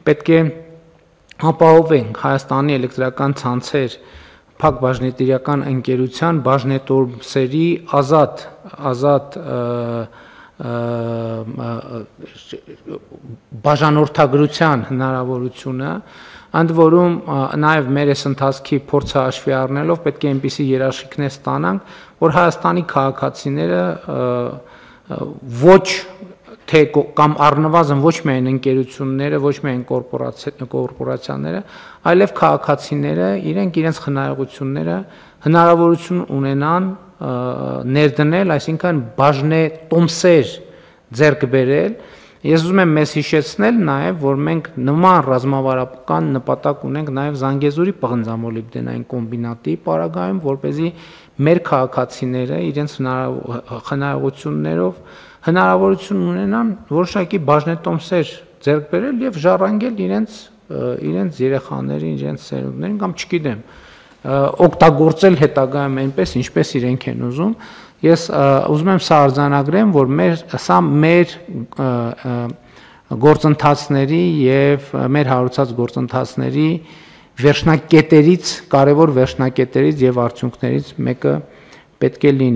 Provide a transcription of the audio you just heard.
պետք է ապահովենք Հայաստանի էլեկտրական ցանցեր փակ բաժնետիրական ընկերության բաժնետոմսերի ազատ բաժանորդագրության հնարավորությունը, ընդ որում նաև մեր այս ընթացքի փորձը հաշվի առնելով պետք է այնպիսի երաշխիքներ ստանանք, որ Հայաստանի քաղաքացիները ոչ թե կամ առնվազն ոչ միայն ընկերությունները, ոչ միայն կորպորացիաները, այլև քաղաքացիները իրենց խնայողությունները հնարավորություն ունենան ներդնել, այսինքն բաժնետոմսեր ձեռք բերել։ Ես ուզում եմ մեզ հիշեցնել նաև, որ մենք նման ռազմավարական նպատակ ունենք նաև Զանգեզուրի պղնձամոլիբդենային կոմբինատի պարագայում, որպեսզի մեր քաղաքացիները իրենց խնայողություններով հնարավորություն ունենան որոշակի բաժնետոմսեր ձեռք բերել եւ ժառանգել իրենց երեխաներին, իրենց սերունդներին կամ չգիտեմ, օգտագործել հետագայում այնպես, ինչպես իրենք են ուզում։ Ես ուզում եմ սա արձանագրեմ, որ սա մեր գործընթացների եւ մեր հարուցած գործընթացների վերջնակետերից, կարևոր վերջնակետերից եւ արդյունքներից մեկը պետք է լինի։